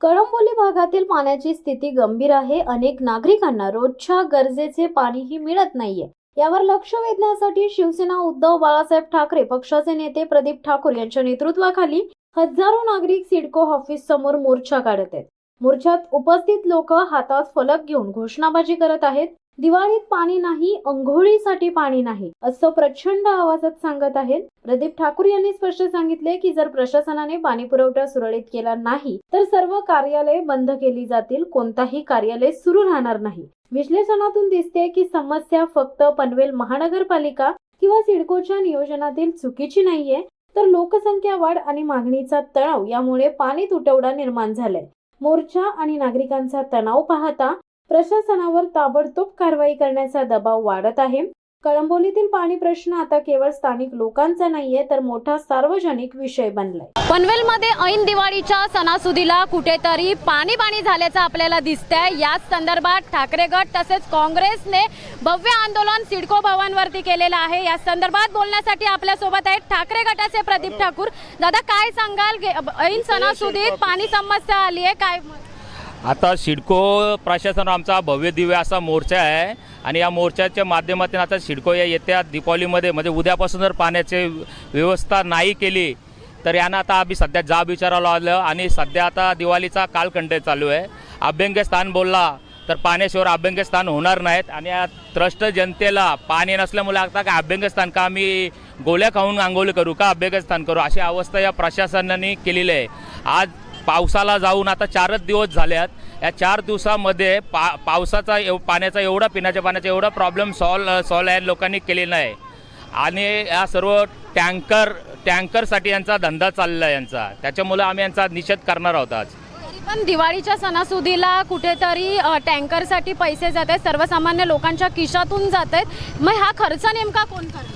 कळंबोली भागातील पाण्याची स्थिती गंभीर आहे। अनेक नागरिकांना रोजच्या गरजेचे पाणीही मिळत नाहीये। यावर लक्ष वेधण्यासाठी शिवसेना उद्धव बाळासाहेब ठाकरे पक्षाचे नेते प्रदीप ठाकूर यांच्या नेतृत्वाखाली हजारो नागरिक सिडको ऑफिस समोर मोर्चा काढत आहेत। मोर्चात उपस्थित लोक हातात फलक घेऊन घोषणाबाजी करत आहेत। दिवाळीत पाणी नाही, अंघोळीसाठी पाणी नाही असं प्रचंड आवाजात सांगत आहेत। प्रदीप ठाकूर यांनी स्पष्ट सांगितले की जर प्रशासनाने पाणी पुरवठा सुरळीत केला नाही तर सर्व कार्यालये बंद केली जातील, कोणताही कार्यालय सुरू राहणार नाही। विश्लेषणातून दिसते की समस्या फक्त पनवेल महानगरपालिका किंवा सिडकोच्या नियोजनातील चुकीची नाहीये, तर लोकसंख्या वाढ आणि मागणीचा तणाव यामुळे पाणी तुटवडा निर्माण झालाय। मोर्चा आणि नागरिकांचा तणाव पाहता प्रशासनावर ताबडतोब कारवाई करण्याचा दबाव वाढत आहे। कळंबोलीतील पाणी प्रश्न आता केवळ स्थानिक लोकांचा नाहीये, तर मोठा सार्वजनिक विषय बनलाय। पनवेलमध्ये ऐन दिवाळीच्या सणासुदीला कुठेतरी पाणी झाल्याचं आपल्याला दिसतंय। याच संदर्भात ठाकरे गट तसेच काँग्रेसने भव्य आंदोलन सिडको भवनवरती केलेलं आहे। या संदर्भात बोलण्यासाठी आपल्या सोबत आहेत ठाकरे गटाचे प्रदीप ठाकूर। दादा, काय सांगाल, ऐन सणासुदीत पाणी समस्या आली आहे, काय? आता सिडको प्रशासन आमचा भव्य दिव्य असा मोर्चा आहे आणि या मोर्चाच्या माध्यमातून आता सिडको या येत्या दीपावलीमध्ये म्हणजे उद्यापासून जर पाण्याची व्यवस्था नाही केली तर यांना आता आम्ही सध्या जाब विचारायला आलं आणि सध्या आता दिवाळीचा कालखंड चालू आहे। अभ्यंगस्थान बोलला तर पाण्याशिवाय अभ्यंगस्थान होणार नाहीत आणि या त्रस्त जनतेला पाणी नसल्यामुळे आता का अभ्यंगस्थान का आम्ही गोळ्या खाऊन आंघोळ करू का अभ्यंगस्थान करू अशी अवस्था या प्रशासनाने केलेली आहे। आज पावसाला जाऊन आता 4 दिवस झाल्यात। या 4 दिवसामध्ये पावसाचा पाण्याचा एवढा पिण्याच्या पाण्याचा एवढा प्रॉब्लेम सॉल्व या लोकांनी केलेला आहे आणि या सर्व टँकरसाठी यांचा धंदा चाललेला आहे यांचा, त्याच्यामुळे आम्ही यांचा निषेध करणार आहोत। आज पण दिवाळीच्या सणासुदीला कुठेतरी टँकरसाठी पैसे जात आहेत, सर्वसामान्य लोकांच्या खिशातून जात आहेत, मग हा खर्च नेमका कोण करणार?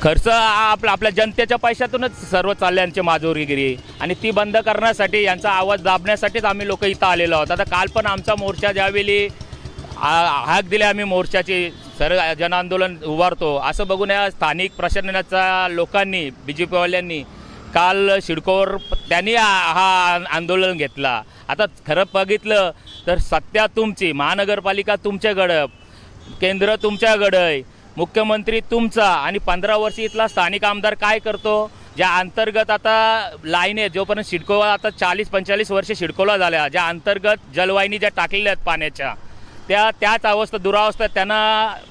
खर्च आपल्या जनतेच्या पैशातूनच सर्व चालले यांची माजोरीगिरी आणि ती बंद करण्यासाठी यांचा आवाज दाबण्यासाठीच आम्ही लोक इथं आलेलो आहोत। आता काल पण आमचा मोर्चा ज्यावेळी हाक दिली आम्ही मोर्चाची जन आंदोलन उभारतो असं बघून या स्थानिक प्रशासनाच्या लोकांनी BJP-वाल्यांनी काल सिडकोवर त्यांनी हा आंदोलन घेतला। आता खरं बघितलं तर सत्ता तुमची, महानगरपालिका तुमच्याकडं, केंद्र तुमच्याकडं आहे, मुख्यमंत्री तुमचा आणि 15 वर्षी इथला स्थानिक आमदार काय करतो? ज्या अंतर्गत आता लाईन आहे जोपर्यंत सिडको आता 40-45 वर्ष सिडकोला झाल्या, ज्या अंतर्गत जलवाहिनी ज्या टाकलेल्या आहेत पाण्याच्या त्याच अवस्था दुरावस्था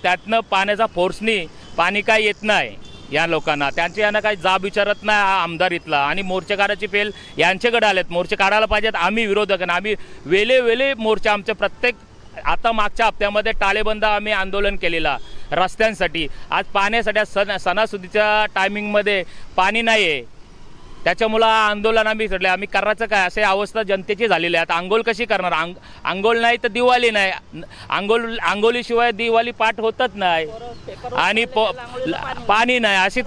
त्यातनं पाण्याचा फोर्सनी पाणी काय येत नाही या लोकांना, त्यांचे यांना काही जाब विचारत नाही हा आमदार इथला आणि मोर्चेकाराची पेल यांच्याकडे आलेत। मोर्चे काढायला पाहिजेत आम्ही विरोधक, आम्ही वेळे मोर्चा आमच्या प्रत्येक आता मागच्या हप्त्यामध्ये टाळेबंद आम्ही आंदोलन केलेला रस्त्यांसाठी। आज पाण्यासाठी सणासुदीच्या टायमिंगमध्ये पाणी नाही आहे, त्याच्यामुळं आंदोलन आम्ही करायचं काय अशी अवस्था जनतेची झालेली आहे। आता आंघोळ कशी करणार? आंघोळ नाही तर दिवाळी नाही, आंघोळीशिवाय दिवाळी पाठ होतच नाही आणि पाणी नाही अशी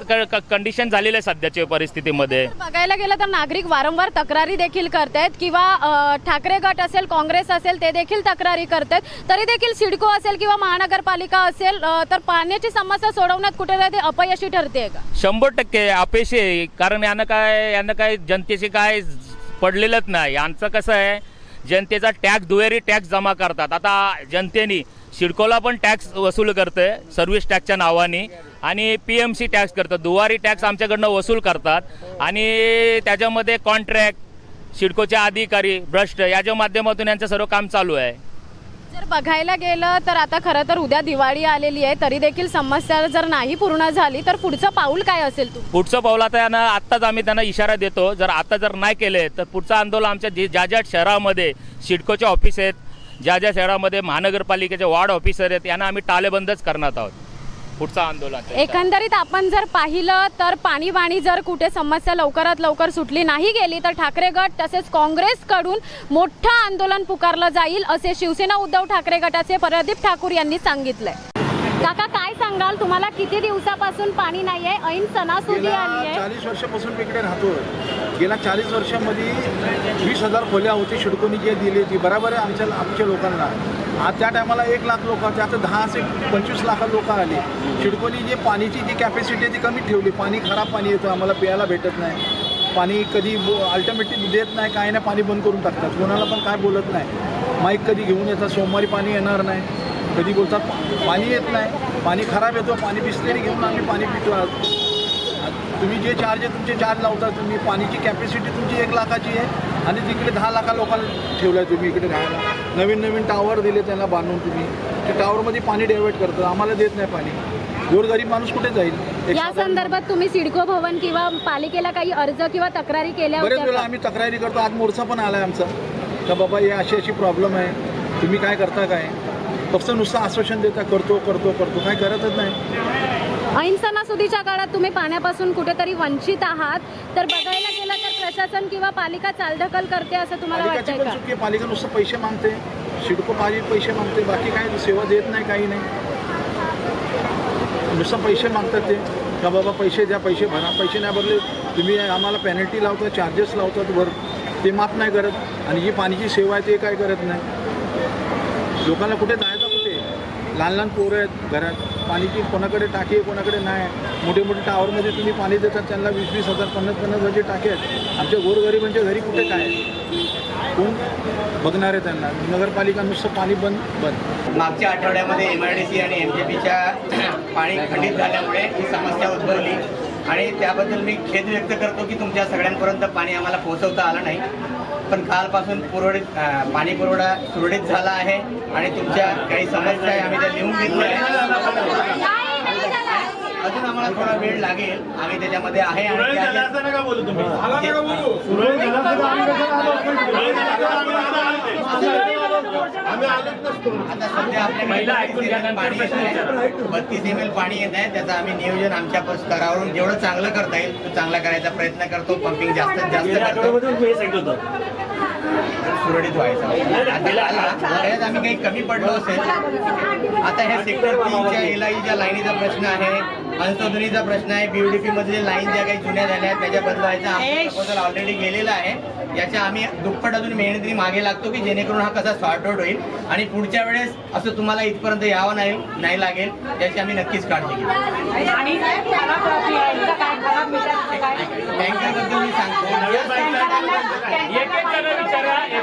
कंडिशन झालेली आहे सध्याच्या परिस्थितीमध्ये। बघायला गेलं तर नागरिक वारंवार तक्रारी देखील करतायत किंवा ठाकरे गट असेल, काँग्रेस असेल ते देखील तक्रारी करतायत, तरी देखील सिडको असेल किंवा महानगरपालिका असेल तर पाण्याची समस्या सोडवण्यात कुठेतरी ते अपयशी ठरते का? 100% अपयशी आहे, कारण यांना काय जनतेचे काय पडलेलंच नाही। यांचं कसं आहे, जनतेचा टॅक्स दुहेरी टॅक्स जमा करतात। आता जनतेने सिडकोला पण टॅक्स वसूल करते सर्व्हिस टॅक्सच्या नावाने आणि PMC टॅक्स करतात, दुहेरी टॅक्स आमच्याकडनं वसूल करतात आणि त्याच्यामध्ये कॉन्ट्रॅक्ट सिडकोचे अधिकारी भ्रष्ट याच्या माध्यमातून यांचं सर्व काम चालू आहे। जर बघायला गेलं तर आता खरं तर उद्या दिवाळी आलेली आहे, तरी देखील समस्या जर नाही पूर्ण झाली तर पुढचं पाऊल काय असेल? पुढचं पाऊल आता यांना आत्ताच आम्ही त्यांना इशारा देतो, जर नाही केले तर पुढचं आंदोलन आमच्या ज्या शहरामध्ये सिडकोचे ऑफिस आहेत, ज्या शहरामध्ये महानगरपालिकेचे वार्ड ऑफिसर आहेत यांना आम्ही टाळेबंदच करणार आहोत पुढचं आंदोलन। एकंदरीत आपण जर पाहिलं तर पाणी जर कुठे समस्या लवकरात लवकर सुटली नाही गेली तर ठाकरे गट तसेच काँग्रेसकडून मोठं आंदोलन पुकारलं जाईल असे शिवसेना उद्धव ठाकरे गटाचे प्रदीप ठाकूर यांनी सांगितलंय। काका, काय सांगाल, तुम्हाला किती दिवसापासून पाणी नाहीये? ऐन सणासुदी आली आहे, 40 वर्षापासून इकडे राहतो। गेल्या 40 वर्षामध्ये 20,000 खोल्या होती सिडकोनी जे दिली होती, बरोबर आहे आमच्या लोकांना। आज त्या टायमाला 1 लाख लोक, त्यात 10 ते 25 लाख लोक आले। सिडकोनी जे पाण्याची जी कॅपॅसिटी आहे ती कमी ठेवली, पाणी खराब पाणी येतं, आम्हाला प्यायला भेटत नाही। पाणी कधी अल्टिमेटली देत नाही, काय नाही, पाणी बंद करून टाकतात. कोणाला पण काय बोलत नाही. माईक कधी घेऊन येतात, सोमवारी पाणी येणार नाही, कधी बोलतात पाणी येत नाही, पाणी खराब येतो, पाणी बिसलेरी घेऊन आम्ही पाणी पितो. तुम्ही जे चार्ज आहे तुमचे चार्ज लावता. तुम्ही पाणीची कॅपॅसिटी तुमची 1 लाखाची आहे आणि तिकडे 10 लाखा लोकांना ठेवलं आहे तुम्ही इकडे राहायला. नवीन नवीन टावर दिले त्यांना बांधून. तुम्ही त्या टावरमध्ये पाणी डायव्हर्ट करतात, आम्हाला देत नाही पाणी. गोरगरीब माणूस कुठे जाईल? या संदर्भात तुम्ही सिडको भवन किंवा पालिकेला काही अर्ज किंवा तक्रारी केल्या बरेच होत्या वेळा का? आम्ही तक्रारी करतो. आज मोर्चा पण आला आहे आमचा का बाबा हे अशी प्रॉब्लेम आहे, तुम्ही काय करता काय? फक्त नुसतं आश्वासन देता, करतो करतो करतो, काय करतच नाही. ऐन सणासुदीच्या काळात तुम्ही पाण्यापासून कुठेतरी वंचित आहात, तर बघायला गेलं तर प्रशासन किंवा पालिका चालढकल करते असं तुम्हाला पालिकाची वाटतंय पण का? चुकी आहे. पालिका नुसतं पैसे मागते, सिडको पैसे मागते, बाकी काय सेवा देत नाही, काही नाही. नुसतं पैसे मागतात ते का बाबा पैसे द्या, पैसे भरा. पैसे नाही भरले तुम्ही आम्हाला पेनल्टी लावता, चार्जेस लावतात वर, ते माफ नाही करत. आणि जी पाण्याची सेवा आहे ते काय करत नाही. लोकांना कुठे जायचं, कुठे लहान लहान पोरं आहेत घरात, पाणीची कोणाकडे टाकी आहे, कोणाकडे नाही. मोठे मोठे टावरमध्ये तुम्ही पाणी देतात त्यांना 20-20 हजार, 50-50 हजारचे टाके आहेत. आमच्या गोरगरिबांच्या घरी कुठे काय आहे? कोण बघणार आहे त्यांना? नगरपालिका नुसतं पाणी बंद. मागच्या आठवड्यामध्ये MIDC आणि MJPच्या पाणी खंडित झाल्यामुळे ही समस्या उद्भवली आणि त्याबद्दल मी खेद व्यक्त करतो की तुमच्या सगळ्यांपर्यंत पाणी आम्हाला पोहोचवता आलं नाही. पण कालपासून पाणी पुरवठा सुरळीत झाला आहे आणि तुमच्या काही समस्या आहे आम्ही त्या लिहून घेतल्या. अजून आम्हाला थोडा वेळ लागेल, आम्ही त्याच्यामध्ये आहे आणि आता सध्या आपल्या पाणी येत आहे, 32 ml पाणी येत आहे. त्याचं आम्ही नियोजन आमच्या स्तरावरून जेवढं चांगलं करता येईल तो चांगला करायचा प्रयत्न करतो. पंपिंग जास्तीत जास्त करतो, सुरळीत व्हायचं. त्यात आम्ही काही कमी पडलो असेल. आता ह्या सेक्टर 3च्या एलआयच्या लाईनीचा प्रश्न आहे, अंशोधनीचा प्रश्न आहे, BUDP मधले लाईन ज्या काही जुन्या झाल्या आहेत त्याच्या बदलायचा प्रपोजल ऑलरेडी गेलेला आहे. याच्या आम्ही दुप्पट अजून मेहनती मागे लागतो की जेणेकरून हा कसा सॉर्ट आउट होईल आणि पुढच्या वेळेस असं तुम्हाला इथपर्यंत यावं नाही लागेल याची आम्ही नक्कीच काळजी घेऊ. टँकरबद्दल मी सांगतो,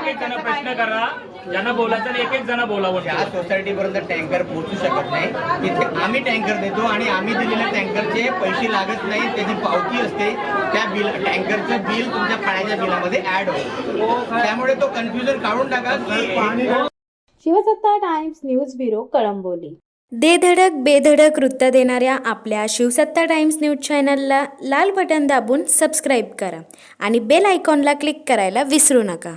एक जण प्रश्न करा, ज्यांना बोलायचं आणि एक जण बोलावं. ज्या सोसायटीपर्यंत टँकर पोहोचू शकत नाही तिथे आम्ही टँकर देतो आणि आम्ही दिलेल्या टँकरचे पैसे लागत नाही, त्याची पावती असते. त्या टँकरचं बिल तुमच्या पाण्याच्या बिलामध्ये ऍड होतं. त्यामुळे तो कन्फ्युजन काढून टाका की शिवसत्ता टाइम्स न्यूज ब्युरो कळंबोली. देधडक बेधडक वृत्त देणाऱ्या आपल्या शिवसत्ता टाइम्स न्यूज चॅनलला लाल बटन दाबून सबस्क्राईब करा आणि बेल आयकॉनला क्लिक करायला विसरू नका.